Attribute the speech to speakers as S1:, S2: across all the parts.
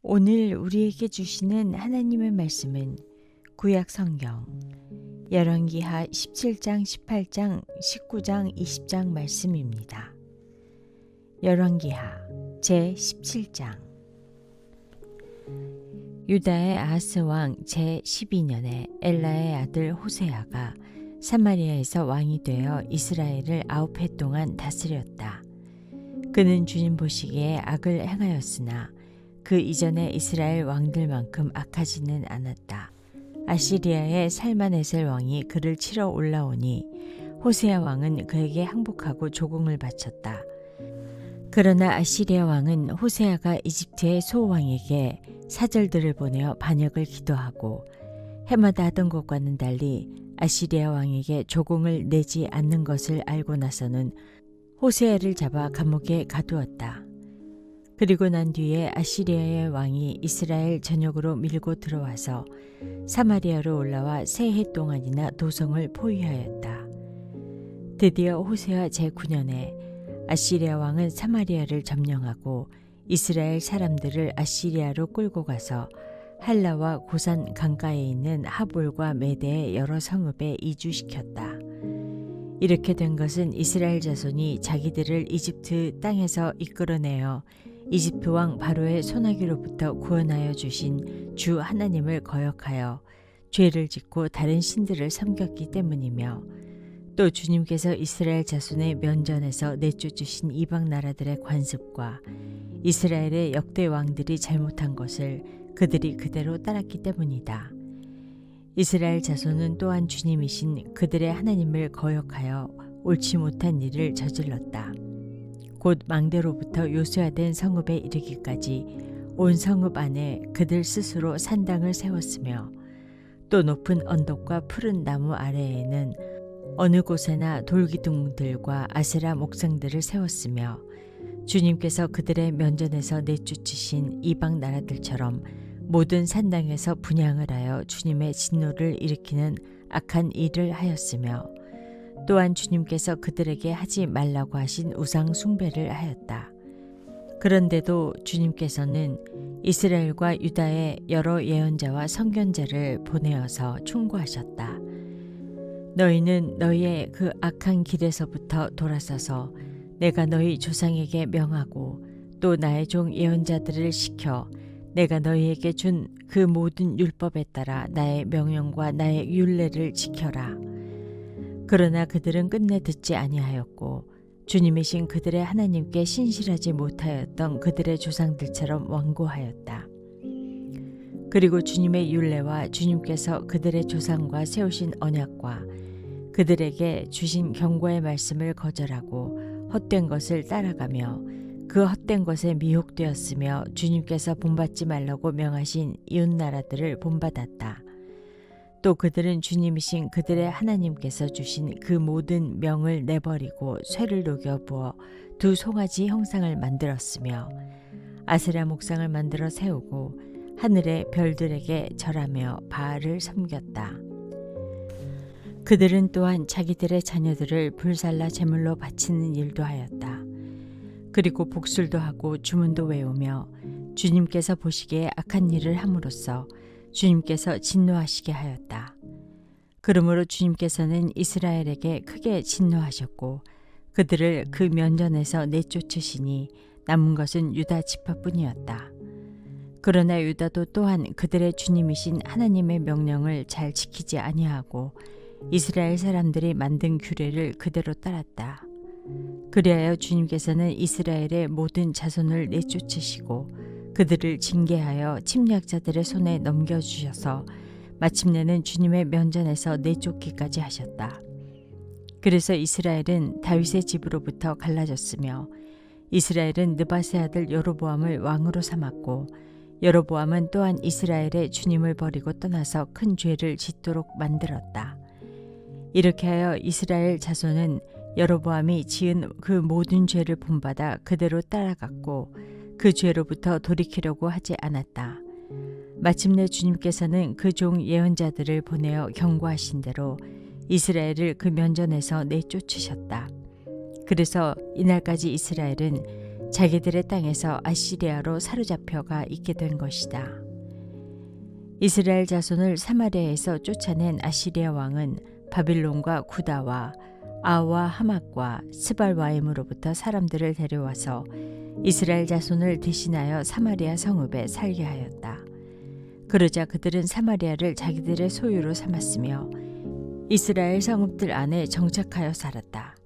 S1: 오늘 우리에게 주시는 하나님의 말씀은 구약 성경 열왕기하 17장, 18장, 19장, 20장 말씀입니다. 열왕기하 제17장 유다의 아하스 왕 제12년에 엘라의 아들 호세아가 사마리아에서 왕이 되어 이스라엘을 9해 동안 다스렸다. 그는 주님 보시기에 악을 행하였으나 그 이전에 이스라엘 왕들만큼 악하지는 않았다. 아시리아의 살마네셀 왕이 그를 치러 올라오니 호세아 왕은 그에게 항복하고 조공을 바쳤다. 그러나 아시리아 왕은 호세아가 이집트의 소왕에게 사절들을 보내어 반역을 기도하고 해마다 하던 것과는 달리 아시리아 왕에게 조공을 내지 않는 것을 알고 나서는 호세아를 잡아 감옥에 가두었다. 그리고 난 뒤에 아시리아의 왕이 이스라엘 전역으로 밀고 들어와서 사마리아로 올라와 세 해 동안이나 도성을 포위하였다. 드디어 호세아 제9년에 아시리아 왕은 사마리아를 점령하고 이스라엘 사람들을 아시리아로 끌고 가서 할라와 고산 강가에 있는 하볼과 메대의 여러 성읍에 이주시켰다. 이렇게 된 것은 이스라엘 자손이 자기들을 이집트 땅에서 이끌어내어 이집트 왕 바로의 손아귀로부터 구원하여 주신 주 하나님을 거역하여 죄를 짓고 다른 신들을 섬겼기 때문이며 또 주님께서 이스라엘 자손의 면전에서 내쫓으신 이방 나라들의 관습과 이스라엘의 역대 왕들이 잘못한 것을 그들이 그대로 따랐기 때문이다. 이스라엘 자손은 또한 주님이신 그들의 하나님을 거역하여 옳지 못한 일을 저질렀다. 곧 망대로부터 요새화된 성읍에 이르기까지 온 성읍 안에 그들 스스로 산당을 세웠으며 또 높은 언덕과 푸른 나무 아래에는 어느 곳에나 돌기둥들과 아세라 목상들을 세웠으며 주님께서 그들의 면전에서 내쫓으신 이방 나라들처럼 모든 산당에서 분향을 하여 주님의 진노를 일으키는 악한 일을 하였으며 또한 주님께서 그들에게 하지 말라고 하신 우상 숭배를 하였다. 그런데도 주님께서는 이스라엘과 유다의 여러 예언자와 선견자를 보내어서 충고하셨다. 너희는 너희의 그 악한 길에서부터 돌아서서 내가 너희 조상에게 명하고 또 나의 종 예언자들을 시켜 내가 너희에게 준 그 모든 율법에 따라 나의 명령과 나의 율례를 지켜라. 그러나 그들은 끝내 듣지 아니하였고 주님이신 그들의 하나님께 신실하지 못하였던 그들의 조상들처럼 완고하였다. 그리고 주님의 율례와 주님께서 그들의 조상과 세우신 언약과 그들에게 주신 경고의 말씀을 거절하고 헛된 것을 따라가며 그 헛된 것에 미혹되었으며 주님께서 본받지 말라고 명하신 이웃 나라들을 본받았다. 또 그들은 주님이신 그들의 하나님께서 주신 그 모든 명을 내버리고 쇠를 녹여 부어 두 송아지 형상을 만들었으며 아세라 목상을 만들어 세우고 하늘의 별들에게 절하며 바알을 섬겼다. 그들은 또한 자기들의 자녀들을 불살라 제물로 바치는 일도 하였다. 그리고 복술도 하고 주문도 외우며 주님께서 보시기에 악한 일을 함으로써 주님께서 진노하시게 하였다. 그러므로 주님께서는 이스라엘에게 크게 진노하셨고 그들을 그 면전에서 내쫓으시니 남은 것은 유다 지파뿐이었다. 그러나 유다도 또한 그들의 주님이신 하나님의 명령을 잘 지키지 아니하고 이스라엘 사람들이 만든 규례를 그대로 따랐다. 그리하여 주님께서는 이스라엘의 모든 자손을 내쫓으시고 그들을 징계하여 침략자들의 손에 넘겨주셔서 마침내는 주님의 면전에서 내쫓기까지 하셨다. 그래서 이스라엘은 다윗의 집으로부터 갈라졌으며 이스라엘은 느바세 아들 여로보암을 왕으로 삼았고 여로보암은 또한 이스라엘의 주님을 버리고 떠나서 큰 죄를 짓도록 만들었다. 이렇게 하여 이스라엘 자손은 여로보암이 지은 그 모든 죄를 본받아 그대로 따라갔고 그 죄로부터 돌이키려고 하지 않았다. 마침내 주님께서는 그 종 예언자들을 보내어 경고하신 대로 이스라엘을 그 면전에서 내쫓으셨다. 그래서 이날까지 이스라엘은 자기들의 땅에서 아시리아로 사로잡혀가 있게 된 것이다. 이스라엘 자손을 사마리아에서 쫓아낸 아시리아 왕은 바빌론과 구다와 아와 하맛과 스발와임으로부터 사람들을 데려와서 이스라엘 자손을 대신하여 사마리아 성읍에 살게 하였다. 그러자 그들은 사마리아를 자기들의 소유로 삼았으며 이스라엘 성읍들 안에 정착하여 살았다.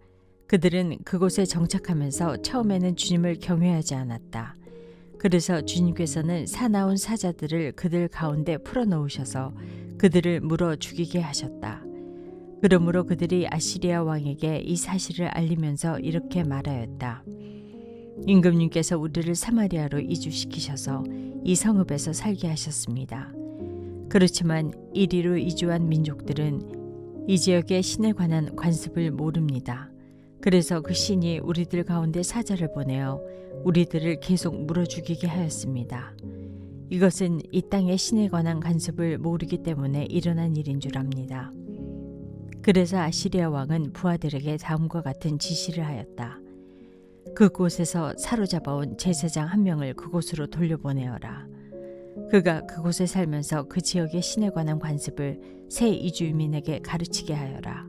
S1: 그들은 그곳에 정착하면서 처음에는 주님을 경외하지 않았다. 그래서 주님께서는 사나운 사자들을 그들 가운데 풀어놓으셔서 그들을 물어 죽이게 하셨다. 그러므로 그들이 아시리아 왕에게 이 사실을 알리면서 이렇게 말하였다. 임금님께서 우리를 사마리아로 이주시키셔서 이 성읍에서 살게 하셨습니다. 그렇지만 이리로 이주한 민족들은 이 지역의 신에 관한 관습을 모릅니다. 그래서 그 신이 우리들 가운데 사자를 보내어 우리들을 계속 물어 죽이게 하였습니다. 이것은 이 땅의 신에 관한 관습을 모르기 때문에 일어난 일인 줄 압니다. 그래서 아시리아 왕은 부하들에게 다음과 같은 지시를 하였다. 그곳에서 사로잡아온 제사장 한 명을 그곳으로 돌려보내어라. 그가 그곳에 살면서 그 지역의 신에 관한 관습을 새 이주민에게 가르치게 하여라.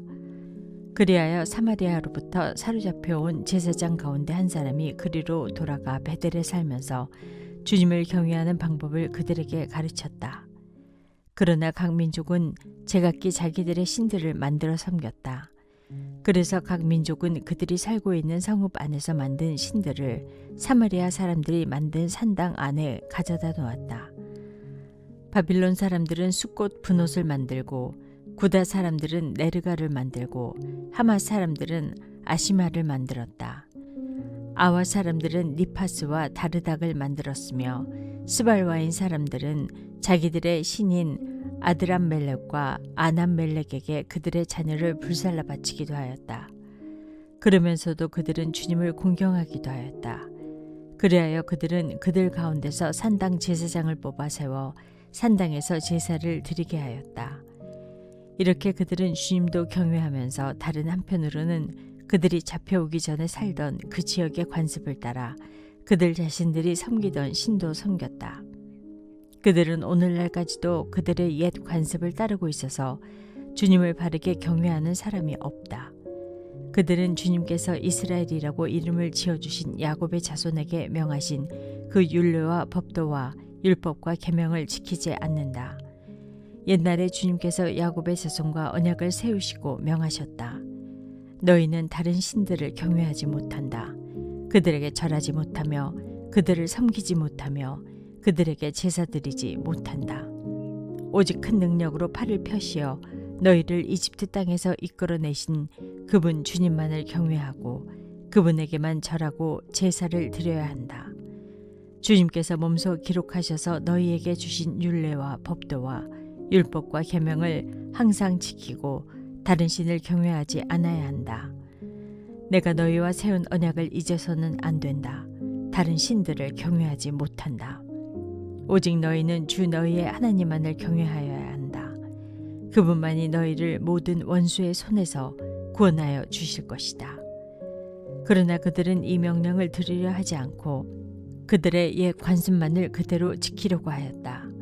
S1: 그리하여 사마리아로부터 사로잡혀온 제사장 가운데 한 사람이 그리로 돌아가 베델에 살면서 주님을 경외하는 방법을 그들에게 가르쳤다. 그러나 각 민족은 제각기 자기들의 신들을 만들어 섬겼다. 그래서 각 민족은 그들이 살고 있는 성읍 안에서 만든 신들을 사마리아 사람들이 만든 산당 안에 가져다 놓았다. 바빌론 사람들은 숫꽃 분옷을 만들고 구다 사람들은 네르가를 만들고 하맛 사람들은 아시마를 만들었다. 아와 사람들은 니파스와 다르닥을 만들었으며 스발와인 사람들은 자기들의 신인 아드람멜렉과 아남멜렉에게 그들의 자녀를 불살라 바치기도 하였다. 그러면서도 그들은 주님을 공경하기도 하였다. 그리하여 그들은 그들 가운데서 산당 제사장을 뽑아 세워 산당에서 제사를 드리게 하였다. 이렇게 그들은 주님도 경외하면서 다른 한편으로는 그들이 잡혀오기 전에 살던 그 지역의 관습을 따라 그들 자신들이 섬기던 신도 섬겼다. 그들은 오늘날까지도 그들의 옛 관습을 따르고 있어서 주님을 바르게 경외하는 사람이 없다. 그들은 주님께서 이스라엘이라고 이름을 지어주신 야곱의 자손에게 명하신 그 율례와 법도와 율법과 계명을 지키지 않는다. 옛날에 주님께서 야곱의 자손과 언약을 세우시고 명하셨다. 너희는 다른 신들을 경외하지 못한다. 그들에게 절하지 못하며 그들을 섬기지 못하며 그들에게 제사드리지 못한다. 오직 큰 능력으로 팔을 펴시어 너희를 이집트 땅에서 이끌어내신 그분 주님만을 경외하고 그분에게만 절하고 제사를 드려야 한다. 주님께서 몸소 기록하셔서 너희에게 주신 율례와 법도와 율법과 계명을 항상 지키고 다른 신을 경외하지 않아야 한다. 내가 너희와 세운 언약을 잊어서는 안 된다. 다른 신들을 경외하지 못한다. 오직 너희는 주 너희의 하나님만을 경외하여야 한다. 그분만이 너희를 모든 원수의 손에서 구원하여 주실 것이다. 그러나 그들은 이 명령을 들으려 하지 않고 그들의 옛 관습만을 그대로 지키려고 하였다.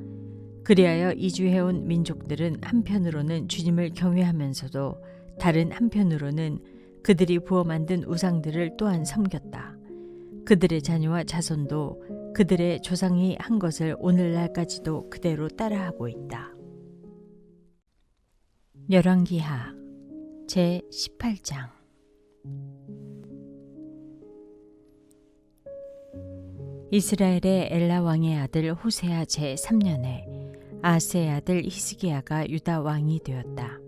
S1: 그리하여 이주해온 민족들은 한편으로는 주님을 경외하면서도 다른 한편으로는 그들이 부어 만든 우상들을 또한 섬겼다. 그들의 자녀와 자손도 그들의 조상이 한 것을 오늘날까지도 그대로 따라하고 있다. 열왕기하 제18장 이스라엘의 엘라 왕의 아들 호세아 제3년에 아하스의 아들 히스기야가 유다 왕이 되었다.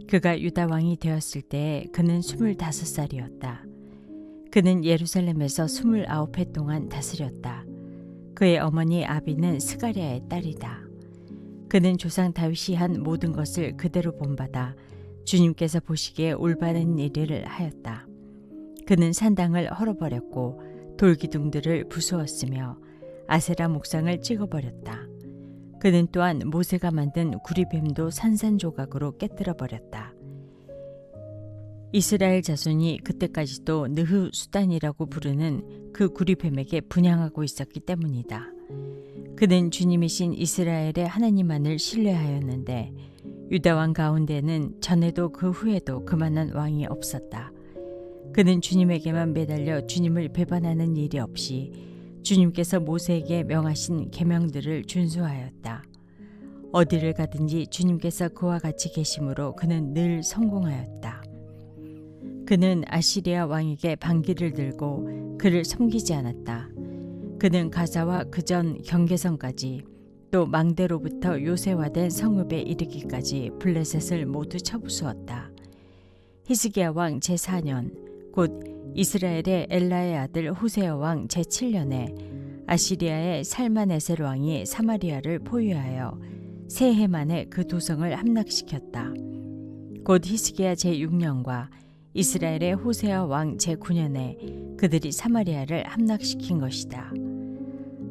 S1: 그가 유다 왕이 되었을 때 그는 25살이었다. 그는 예루살렘에서 29해 동안 다스렸다. 그의 어머니 아비는 스가랴의 딸이다. 그는 조상 다윗이 한 모든 것을 그대로 본받아 주님께서 보시기에 올바른 일을 하였다. 그는 산당을 헐어버렸고 돌기둥들을 부수었으며 아세라 목상을 찍어버렸다. 그는 또한 모세가 만든 구리뱀도 산산조각으로 깨뜨려버렸다. 이스라엘 자손이 그때까지도 느흐수단이라고 부르는 그 구리뱀에게 분향하고 있었기 때문이다. 그는 주님이신 이스라엘의 하나님만을 신뢰하였는데 유다 왕 가운데는 전에도 그 후에도 그만한 왕이 없었다. 그는 주님에게만 매달려 주님을 배반하는 일이 없이 주님께서 모세에게 명하신 계명들을 준수하였다. 어디를 가든지 주님께서 그와 같이 계심으로 그는 늘 성공하였다. 그는 아시리아 왕에게 반기를 들고 그를 섬기지 않았다. 그는 가자와 그전 경계선까지 또 망대로부터 요새화된 성읍에 이르기까지 블레셋을 모두 쳐부수었다. 히스기야 왕 제4년 곧 이스라엘의 엘라의 아들 호세아 왕 제7년에 아시리아의 살마네셀 왕이 사마리아를 포위하여 세 해 만에 그 도성을 함락시켰다. 곧 히스기야 제6년과 이스라엘의 호세아 왕 제9년에 그들이 사마리아를 함락시킨 것이다.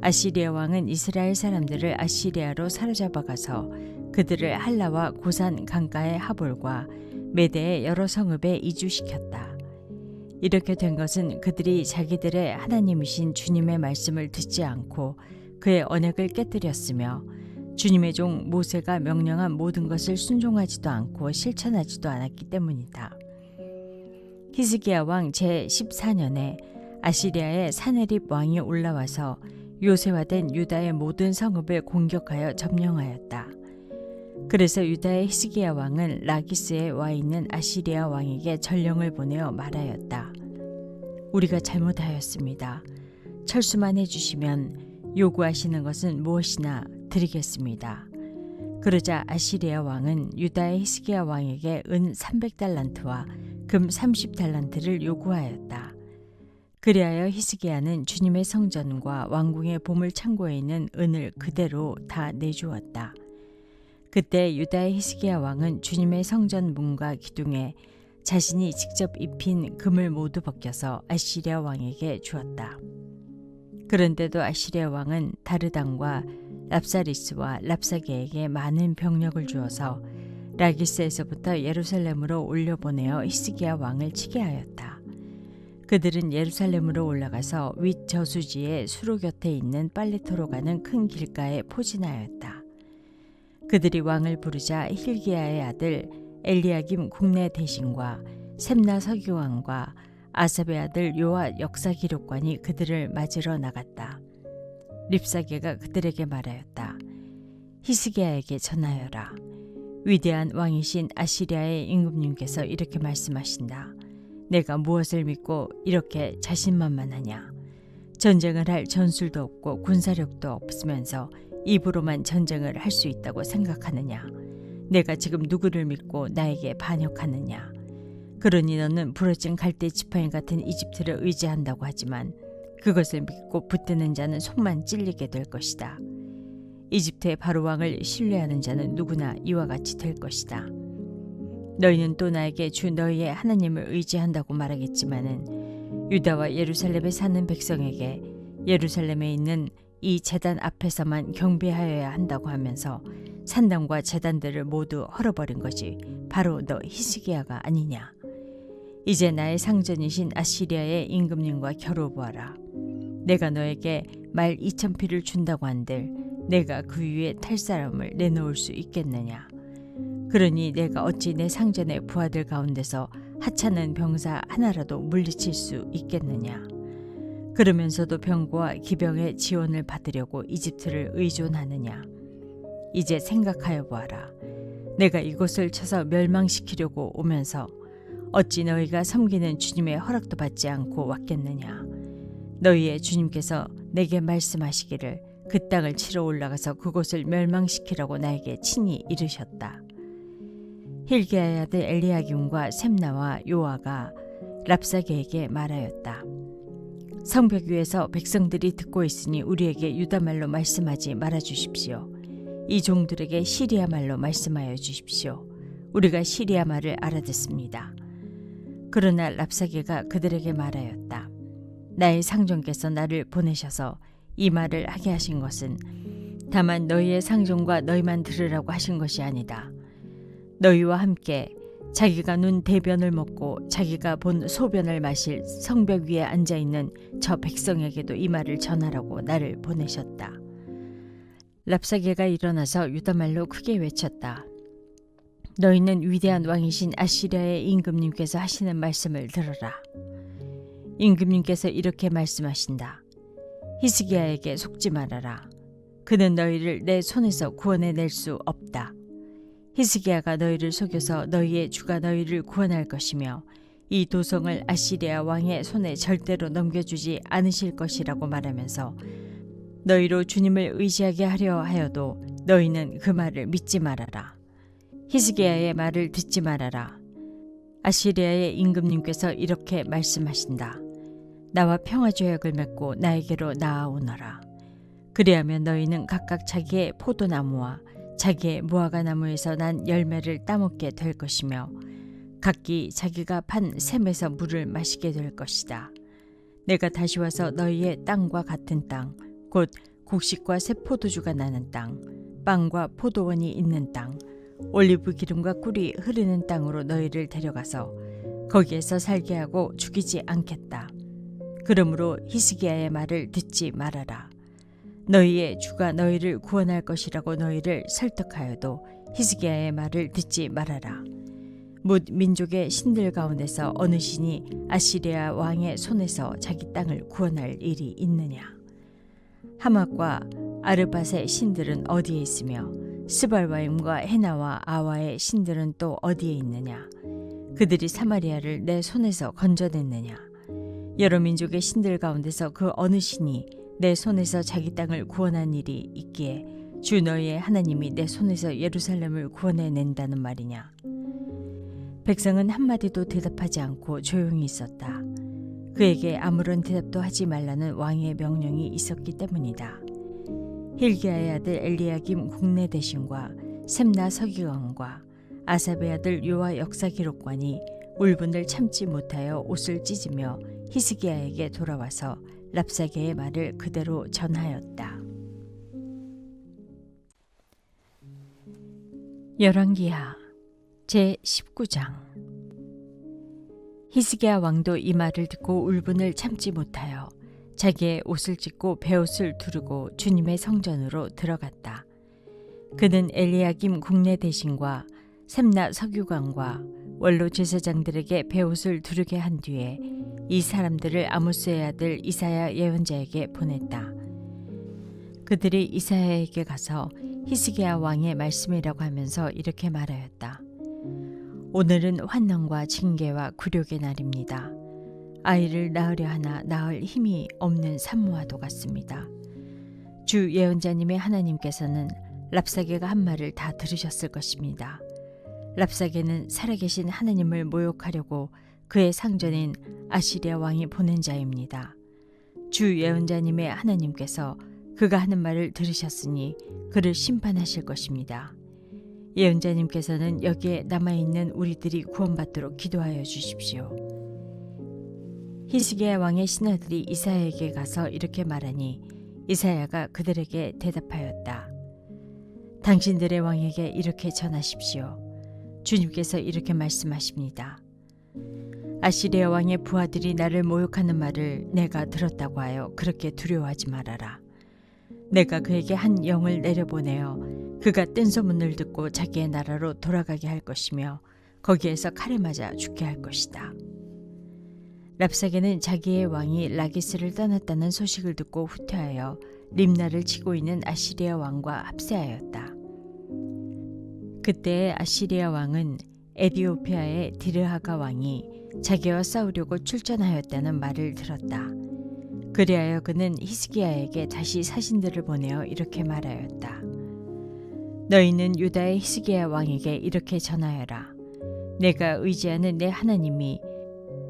S1: 아시리아 왕은 이스라엘 사람들을 아시리아로 사로잡아 가서 그들을 할라와 고산 강가의 하볼과 메대의 여러 성읍에 이주시켰다. 이렇게 된 것은 그들이 자기들의 하나님이신 주님의 말씀을 듣지 않고 그의 언약을 깨뜨렸으며 주님의 종 모세가 명령한 모든 것을 순종하지도 않고 실천하지도 않았기 때문이다. 히스기야 왕 제14년에 아시리아의 사네립 왕이 올라와서 요새화된 유다의 모든 성읍을 공격하여 점령하였다. 그래서 유다의 히스기야 왕은 라기스에 와 있는 아시리아 왕에게 전령을 보내어 말하였다. 우리가 잘못하였습니다. 철수만 해주시면 요구하시는 것은 무엇이나 드리겠습니다. 그러자 아시리아 왕은 유다의 히스기야 왕에게 은 300달란트와 금 30달란트를 요구하였다. 그리하여 히스기야는 주님의 성전과 왕궁의 보물 창고에 있는 은을 그대로 다 내주었다. 그때 유다의 히스기야 왕은 주님의 성전 문과 기둥에 자신이 직접 입힌 금을 모두 벗겨서 아시리아 왕에게 주었다. 그런데도 아시리아 왕은 다르단과 랍사리스와 랍사게에게 많은 병력을 주어서 라기스에서부터 예루살렘으로 올려보내어 히스기야 왕을 치게 하였다. 그들은 예루살렘으로 올라가서 윗 저수지의 수로 곁에 있는 빨리토로 가는 큰 길가에 포진하였다. 그들이 왕을 부르자 힐기야의 아들 엘리야김 국내 대신과 셈나 서기관과 아삽의 아들 요아 역사기록관이 그들을 맞으러 나갔다. 립사게가 그들에게 말하였다. 히스기야에게 전하여라. 위대한 왕이신 아시리아의 임금님께서 이렇게 말씀하신다. 내가 무엇을 믿고 이렇게 자신만만하냐. 전쟁을 할 전술도 없고 군사력도 없으면서 입으로만 전쟁을 할 수 있다고 생각하느냐. 내가 지금 누구를 믿고 나에게 반역하느냐. 그러니 너는 부러진 갈대 지팡이 같은 이집트를 의지한다고 하지만 그것을 믿고 붙드는 자는 손만 찔리게 될 것이다. 이집트의 바로 왕을 신뢰하는 자는 누구나 이와 같이 될 것이다. 너희는 또 나에게 주 너희의 하나님을 의지한다고 말하겠지만은 유다와 예루살렘에 사는 백성에게 예루살렘에 있는 이 제단 앞에서만 경배하여야 한다고 하면서 산당과 제단들을 모두 헐어버린 것이 바로 너 히스기야가 아니냐. 이제 나의 상전이신 아시리아의 임금님과 겨뤄보아라. 내가 너에게 말 2000피를 준다고 한들 내가 그 위에 탈 사람을 내놓을 수 있겠느냐. 그러니 내가 어찌 내 상전의 부하들 가운데서 하찮은 병사 하나라도 물리칠 수 있겠느냐. 그러면서도 병거와 기병의 지원을 받으려고 이집트를 의존하느냐. 이제 생각하여 보아라. 내가 이곳을 쳐서 멸망시키려고 오면서 어찌 너희가 섬기는 주님의 허락도 받지 않고 왔겠느냐. 너희의 주님께서 내게 말씀하시기를 그 땅을 치러 올라가서 그곳을 멸망시키라고 나에게 친히 이르셨다. 힐기야의 아들 엘리야김과 셈나와 요아가 랍사게에게 말하였다. 성벽 위에서 백성들이 듣고 있으니 우리에게 유다말로 말씀하지 말아주십시오. 이 종들에게 시리아 말로 말씀하여 주십시오. 우리가 시리아 말을 알아듣습니다. 그러나 랍사게가 그들에게 말하였다. 나의 상종께서 나를 보내셔서 이 말을 하게 하신 것은 다만 너희의 상종과 너희만 들으라고 하신 것이 아니다. 너희와 함께 자기가 눈 대변을 먹고 자기가 본 소변을 마실 성벽 위에 앉아있는 저 백성에게도 이 말을 전하라고 나를 보내셨다. 랍사게가 일어나서 유다말로 크게 외쳤다. 너희는 위대한 왕이신 아시리아의 임금님께서 하시는 말씀을 들어라. 임금님께서 이렇게 말씀하신다. 히스기야에게 속지 말아라. 그는 너희를 내 손에서 구원해낼 수 없다. 히스기야가 너희를 속여서 너희의 주가 너희를 구원할 것이며 이 도성을 아시리아 왕의 손에 절대로 넘겨주지 않으실 것이라고 말하면서 너희로 주님을 의지하게 하려 하여도 너희는 그 말을 믿지 말아라. 히스기야의 말을 듣지 말아라. 아시리아의 임금님께서 이렇게 말씀하신다. 나와 평화조약을 맺고 나에게로 나아오너라. 그리하면 너희는 각각 자기의 포도나무와 자기의 무화과 나무에서 난 열매를 따먹게 될 것이며 각기 자기가 판 샘에서 물을 마시게 될 것이다. 내가 다시 와서 너희의 땅과 같은 땅, 곧 곡식과 새 포도주가 나는 땅, 빵과 포도원이 있는 땅, 올리브 기름과 꿀이 흐르는 땅으로 너희를 데려가서 거기에서 살게 하고 죽이지 않겠다. 그러므로 히스기야의 말을 듣지 말아라. 너희의 주가 너희를 구원할 것이라고 너희를 설득하여도 히스기야의 말을 듣지 말아라. 뭇 민족의 신들 가운데서 어느 신이 아시리아 왕의 손에서 자기 땅을 구원할 일이 있느냐? 하맛과 아르밧의 신들은 어디에 있으며 스발와임과 헤나와 아와의 신들은 또 어디에 있느냐? 그들이 사마리아를 내 손에서 건져냈느냐? 여러 민족의 신들 가운데서 그 어느 신이 내 손에서 자기 땅을 구원한 일이 있기에 주 너희의 하나님이 내 손에서 예루살렘을 구원해낸다는 말이냐? 백성은 한마디도 대답하지 않고 조용히 있었다. 그에게 아무런 대답도 하지 말라는 왕의 명령이 있었기 때문이다. 힐기야의 아들 엘리야김 국내 대신과 셈나 서기관과 아삽의 아들 요아 역사기록관이 울분을 참지 못하여 옷을 찢으며 히스기야에게 돌아와서 랍사게의 말을 그대로 전하였다. 열왕기하 제19장. 히스기야 왕도 이 말을 듣고 울분을 참지 못하여 자기의 옷을 찢고 베옷을 두르고 주님의 성전으로 들어갔다. 그는 엘리야김 국내 대신과 셈나 서기관과 원로 제사장들에게 베옷을 두르게 한 뒤에 이 사람들을 아모스의 아들 이사야 예언자에게 보냈다. 그들이 이사야에게 가서 히스기야 왕의 말씀이라고 하면서 이렇게 말하였다. 오늘은 환난과 징계와 굴욕의 날입니다. 아이를 낳으려 하나 낳을 힘이 없는 산모와도 같습니다. 주 예언자님의 하나님께서는 랍사게가 한 말을 다 들으셨을 것입니다. 랍사게는 살아계신 하나님을 모욕하려고 그의 상전인 아시리아 왕이 보낸 자입니다. 주 예언자님의 하나님께서 그가 하는 말을 들으셨으니 그를 심판하실 것입니다. 예언자님께서는 여기에 남아있는 우리들이 구원받도록 기도하여 주십시오. 히스기야 왕의 신하들이 이사야에게 가서 이렇게 말하니 이사야가 그들에게 대답하였다. 당신들의 왕에게 이렇게 전하십시오. 주님께서 이렇게 말씀하십니다. 아시리아 왕의 부하들이 나를 모욕하는 말을 내가 들었다고 하여 그렇게 두려워하지 말아라. 내가 그에게 한 영을 내려보내어 그가 뜬 소문을 듣고 자기의 나라로 돌아가게 할 것이며 거기에서 칼에 맞아 죽게 할 것이다. 랍사게는 자기의 왕이 라기스를 떠났다는 소식을 듣고 후퇴하여 림나를 치고 있는 아시리아 왕과 합세하였다. 그때 아시리아 왕은 에디오피아의 디르하가 왕이 자기와 싸우려고 출전하였다는 말을 들었다. 그리하여 그는 히스기야에게 다시 사신들을 보내어 이렇게 말하였다. 너희는 유다의 히스기야 왕에게 이렇게 전하여라. 내가 의지하는 내 하나님이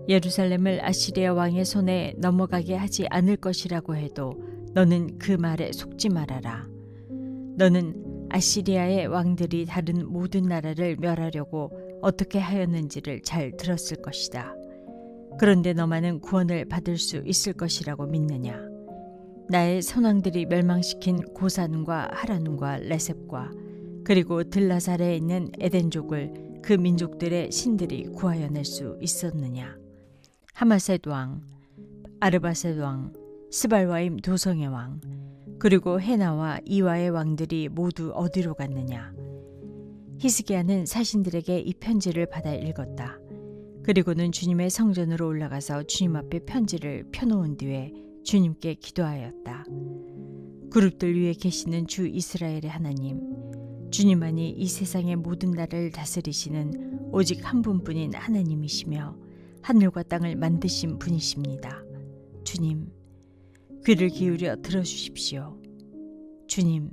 S1: 예루살렘을 아시리아 왕의 손에 넘어가게 하지 않을 것이라고 해도 너는 그 말에 속지 말아라. 너는 아시리아의 왕들이 다른 모든 나라를 멸하려고 어떻게 하였는지를 잘 들었을 것이다. 그런데 너만은 구원을 받을 수 있을 것이라고 믿느냐? 나의 선왕들이 멸망시킨 고산과 하란과 레셉과 그리고 들라살에 있는 에덴족을 그 민족들의 신들이 구하여 낼 수 있었느냐? 하마셋 왕, 아르바셋 왕, 스발와임 도성의 왕, 그리고 헤나와 이와의 왕들이 모두 어디로 갔느냐? 히스기야는 사신들에게 이 편지를 받아 읽었다. 그리고는 주님의 성전으로 올라가서 주님 앞에 편지를 펴놓은 뒤에 주님께 기도하였다. 그룹들 위에 계시는 주 이스라엘의 하나님, 주님만이 이 세상의 모든 나라를 다스리시는 오직 한 분뿐인 하나님이시며 하늘과 땅을 만드신 분이십니다. 주님, 귀를 기울여 들어주십시오. 주님,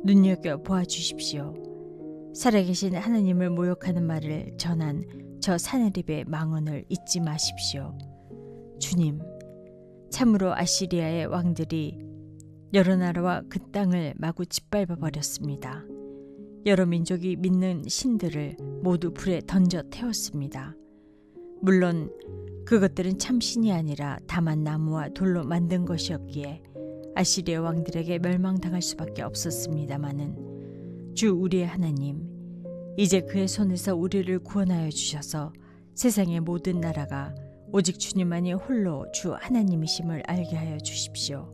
S1: 눈여겨 보아주십시오. 살아계신 하나님을 모욕하는 말을 전한 저 사내립의 망언을 잊지 마십시오. 주님, 참으로 아시리아의 왕들이 여러 나라와 그 땅을 마구 짓밟아 버렸습니다. 여러 민족이 믿는 신들을 모두 불에 던져 태웠습니다. 물론 그것들은 참 신이 아니라 다만 나무와 돌로 만든 것이었기에 아시리아 왕들에게 멸망당할 수밖에 없었습니다마는 주 우리의 하나님, 이제 그의 손에서 우리를 구원하여 주셔서 세상의 모든 나라가 오직 주님만이 홀로 주 하나님이심을 알게 하여 주십시오.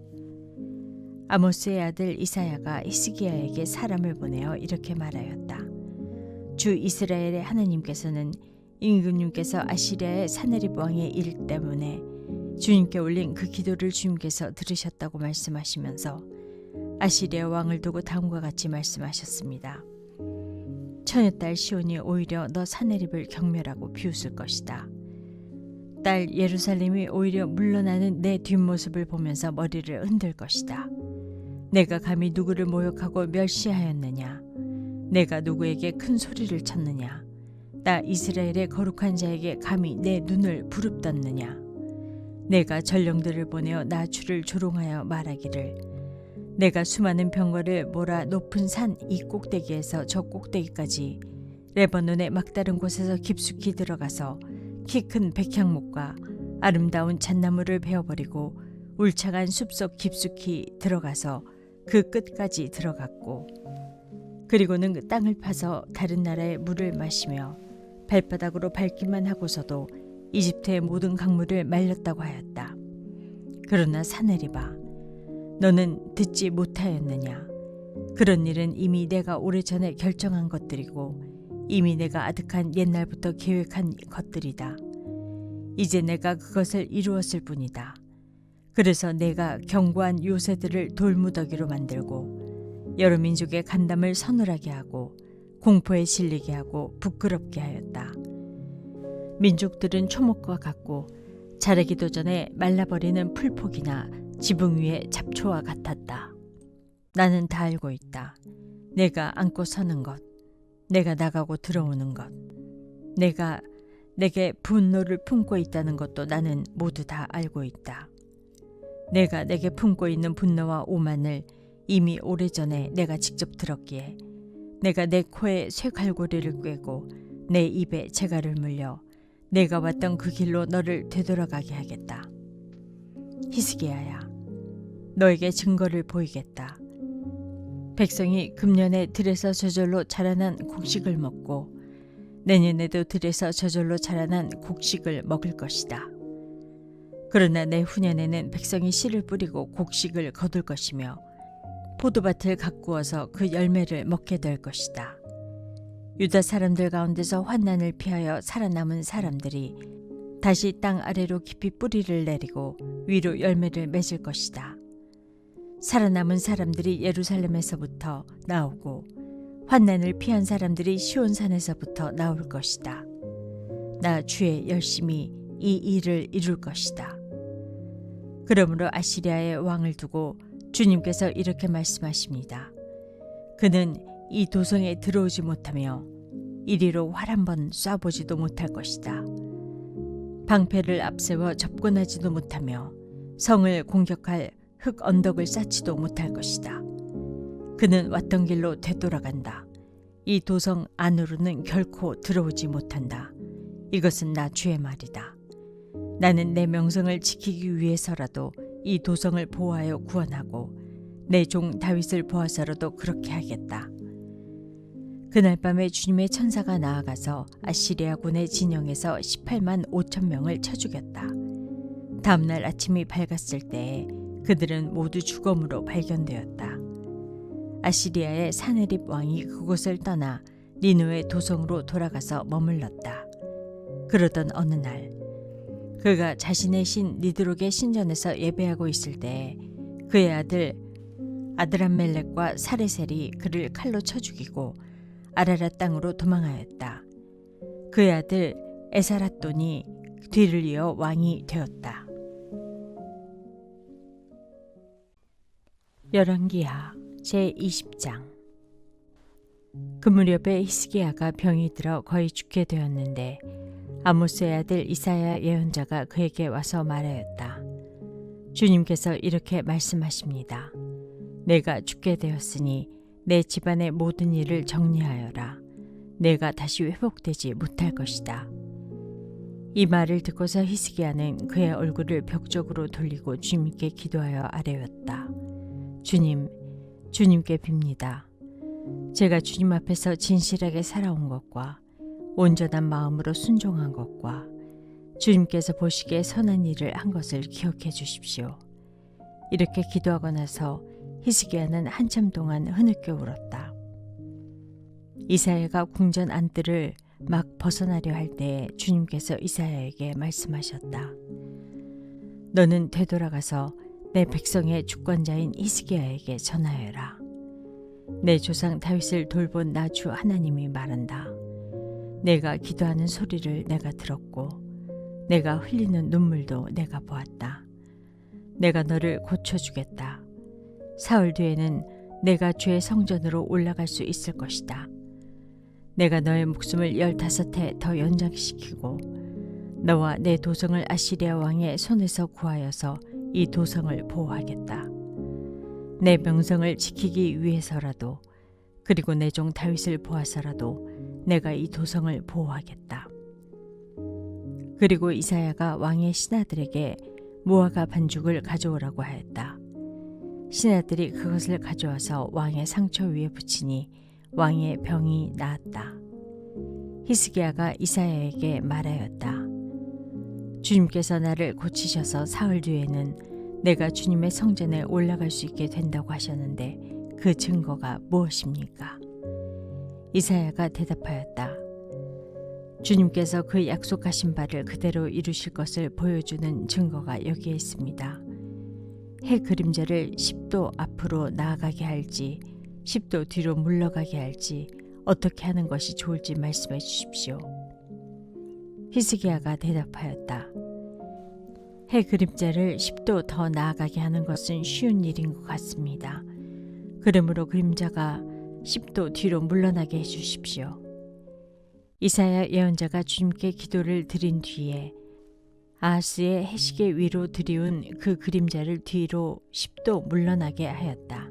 S1: 아모스의 아들 이사야가 히스기야에게 사람을 보내어 이렇게 말하였다. 주 이스라엘의 하나님께서는 임금님께서 아시리아의 사네립 왕의 일 때문에 주님께 올린 그 기도를 주님께서 들으셨다고 말씀하시면서 아시리아 왕을 두고 다음과 같이 말씀하셨습니다. 처녀딸 시온이 오히려 너 사네립을 경멸하고 비웃을 것이다. 딸 예루살렘이 오히려 물러나는 내 뒷모습을 보면서 머리를 흔들 것이다. 내가 감히 누구를 모욕하고 멸시하였느냐? 내가 누구에게 큰 소리를 쳤느냐? 나 이스라엘의 거룩한 자에게 감히 내 눈을 부릅떴느냐? 내가 전령들을 보내어 나 주를 조롱하여 말하기를 내가 수많은 병거를 몰아 높은 산 이 꼭대기에서 저 꼭대기까지 레바논의 막다른 곳에서 깊숙이 들어가서 키 큰 백향목과 아름다운 잣나무를 베어버리고 울창한 숲속 깊숙이 들어가서 그 끝까지 들어갔고 그리고는 그 땅을 파서 다른 나라의 물을 마시며 발바닥으로 밟기만 하고서도 이집트의 모든 강물을 말렸다고 하였다. 그러나 사내립아, 너는 듣지 못하였느냐? 그런 일은 이미 내가 오래전에 결정한 것들이고 이미 내가 아득한 옛날부터 계획한 것들이다. 이제 내가 그것을 이루었을 뿐이다. 그래서 내가 견고한 요새들을 돌무더기로 만들고 여러 민족의 간담을 서늘하게 하고 공포에 질리게 하고 부끄럽게 하였다. 민족들은 초목과 같고 자라기도 전에 말라버리는 풀포기나 지붕 위의 잡초와 같았다. 나는 다 알고 있다. 내가 앉고 서는 것, 내가 나가고 들어오는 것, 내가 내게 분노를 품고 있다는 것도 나는 모두 다 알고 있다. 내가 내게 품고 있는 분노와 오만을 이미 오래전에 내가 직접 들었기에 내가 내 코에 쇠갈고리를 꿰고 내 입에 재갈을 물려 내가 왔던 그 길로 너를 되돌아가게 하겠다. 히스기야야, 너에게 증거를 보이겠다. 백성이 금년에 들에서 저절로 자라난 곡식을 먹고 내년에도 들에서 저절로 자라난 곡식을 먹을 것이다. 그러나 내 후년에는 백성이 씨를 뿌리고 곡식을 거둘 것이며 포도밭을 가꾸어서 그 열매를 먹게 될 것이다. 유다 사람들 가운데서 환난을 피하여 살아남은 사람들이 다시 땅 아래로 깊이 뿌리를 내리고 위로 열매를 맺을 것이다. 살아남은 사람들이 예루살렘에서부터 나오고 환난을 피한 사람들이 시온산에서부터 나올 것이다. 나 주의 열심히 이 일을 이룰 것이다. 그러므로 아시리아의 왕을 두고 주님께서 이렇게 말씀하십니다. 그는 이 도성에 들어오지 못하며 이리로 활 한 번 쏴보지도 못할 것이다. 방패를 앞세워 접근하지도 못하며 성을 공격할 흙 언덕을 쌓지도 못할 것이다. 그는 왔던 길로 되돌아간다. 이 도성 안으로는 결코 들어오지 못한다. 이것은 나 주의 말이다. 나는 내 명성을 지키기 위해서라도 이 도성을 보호하여 구원하고 내 종 다윗을 보아서라도 그렇게 하겠다. 그날 밤에 주님의 천사가 나아가서 아시리아군의 진영에서 18만 5천 명을 쳐 죽였다. 다음날 아침이 밝았을 때에 그들은 모두 죽음으로 발견되었다. 아시리아의 사네립 왕이 그곳을 떠나 니느웨 도성으로 돌아가서 머물렀다. 그러던 어느 날 그가 자신의 신 니드록의 신전에서 예배하고 있을 때에 그의 아들 아드람멜렉과 사레셀이 그를 칼로 쳐 죽이고 아라랏 땅으로 도망하였다. 그의 아들 에사랏돈이 뒤를 이어 왕이 되었다. 열왕기하 제20장. 그 무렵에 히스기야가 병이 들어 거의 죽게 되었는데 아모스의 아들 이사야 예언자가 그에게 와서 말하였다. 주님께서 이렇게 말씀하십니다. 내가 죽게 되었으니 내 집안의 모든 일을 정리하여라. 내가 다시 회복되지 못할 것이다. 이 말을 듣고서 히스기야는 그의 얼굴을 벽 쪽으로 돌리고 주님께 기도하여 아뢰었다. 주님, 주님께 빕니다. 제가 주님 앞에서 진실하게 살아온 것과 온전한 마음으로 순종한 것과 주님께서 보시기에 선한 일을 한 것을 기억해 주십시오. 이렇게 기도하고 나서 히스기야는 한참 동안 흐느껴 울었다. 이사야가 궁전 안뜰을 막 벗어나려 할 때에 주님께서 이사야에게 말씀하셨다. 너는 되돌아가서 내 백성의 주권자인 히스기야에게 전하여라. 내 조상 다윗을 돌본 나 주 하나님이 말한다. 내가 기도하는 소리를 내가 들었고 내가 흘리는 눈물도 내가 보았다. 내가 너를 고쳐주겠다. 사흘 뒤에는 내가 주의 성전으로 올라갈 수 있을 것이다. 내가 너의 목숨을 15해 더 연장시키고 너와 내 도성을 아시리아 왕의 손에서 구하여서 이 도성을 보호하겠다. 내 명성을 지키기 위해서라도 그리고 내 종 다윗을 보아서라도 내가 이 도성을 보호하겠다. 그리고 이사야가 왕의 신하들에게 무화과 반죽을 가져오라고 하였다. 신하들이 그것을 가져와서 왕의 상처 위에 붙이니 왕의 병이 나았다. 히스기야가 이사야에게 말하였다. 주님께서 나를 고치셔서 사흘 뒤에는 내가 주님의 성전에 올라갈 수 있게 된다고 하셨는데 그 증거가 무엇입니까? 이사야가 대답하였다. 주님께서 그 약속하신 바를 그대로 이루실 것을 보여주는 증거가 여기에 있습니다. 해 그림자를 10도 앞으로 나아가게 할지 10도 뒤로 물러가게 할지 어떻게 하는 것이 좋을지 말씀해 주십시오. 히스기야가 대답하였다. 해 그림자를 10도 더 나아가게 하는 것은 쉬운 일인 것 같습니다. 그러므로 그림자가 10도 뒤로 물러나게 해주십시오. 이사야 예언자가 주님께 기도를 드린 뒤에 아하스의 해시계 위로 들이운 그 그림자를 뒤로 10도 물러나게 하였다.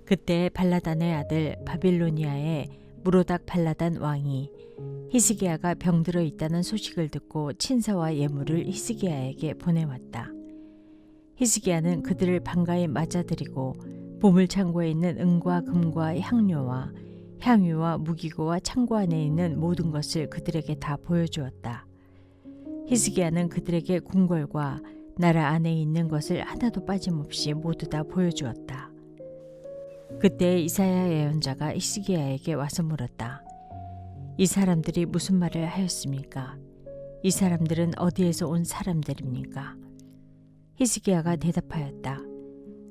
S1: 그때 발라단의 아들 바빌로니아의 무로닥 발라단 왕이 히스기야가 병들어 있다는 소식을 듣고 친서와 예물을 히스기야에게 보내왔다. 히스기야는 그들을 반가이 맞아들이고 보물창고에 있는 은과 금과 향료와 향유와 무기고와 창고 안에 있는 모든 것을 그들에게 다 보여주었다. 히스기야는 그들에게 궁궐과 나라 안에 있는 것을 하나도 빠짐없이 모두 다 보여주었다. 그때 이사야 예언자가 히스기야에게 와서 물었다. 이 사람들이 무슨 말을 하였습니까? 이 사람들은 어디에서 온 사람들입니까? 히스기야가 대답하였다.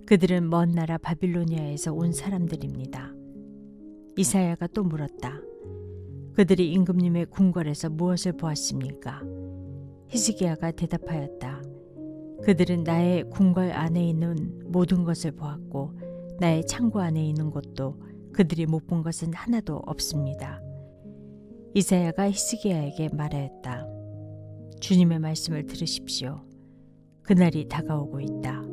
S1: 그들은 먼 나라 바빌로니아에서 온 사람들입니다. 이사야가 또 물었다. 그들이 임금님의 궁궐에서 무엇을 보았습니까? 히스기야가 대답하였다. 그들은 나의 궁궐 안에 있는 모든 것을 보았고 나의 창고 안에 있는 것도 그들이 못 본 것은 하나도 없습니다. 이사야가 히스기야에게 말하였다. 주님의 말씀을 들으십시오. 그날이 다가오고 있다.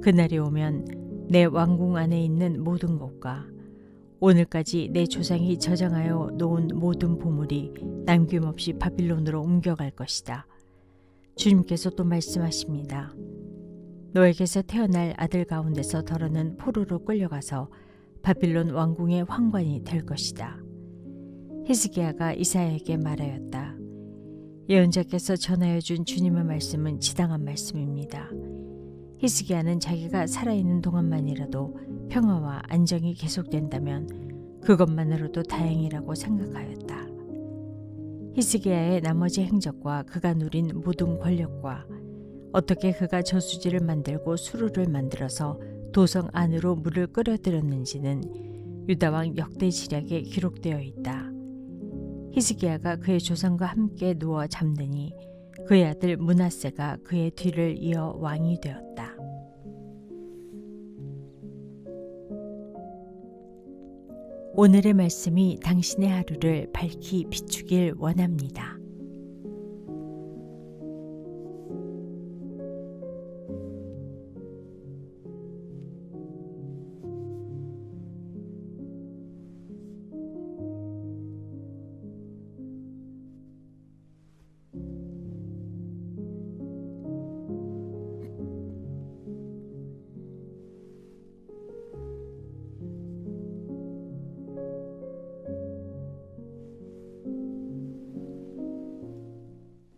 S1: 그날이 오면 내 왕궁 안에 있는 모든 것과 오늘까지 내 조상이 저장하여 놓은 모든 보물이 남김없이 바빌론으로 옮겨갈 것이다. 주님께서 또 말씀하십니다. 너에게서 태어날 아들 가운데서 더러는 포로로 끌려가서 바빌론 왕궁의 황관이 될 것이다. 히스기야가 이사야에게 말하였다. 예언자께서 전하여 준 주님의 말씀은 지당한 말씀입니다. 히스기야는 자기가 살아있는 동안만이라도 평화와 안정이 계속된다면 그것만으로도 다행이라고 생각하였다. 히스기야의 나머지 행적과 그가 누린 모든 권력과 어떻게 그가 저수지를 만들고 수로를 만들어서 도성 안으로 물을 끌어들였는지는 유다왕 역대지략에 기록되어 있다. 히스기야가 그의 조상과 함께 누워 잠드니 그의 아들 므낫세가 그의 뒤를 이어 왕이 되었다. 오늘의 말씀이 당신의 하루를 밝히 비추길 원합니다.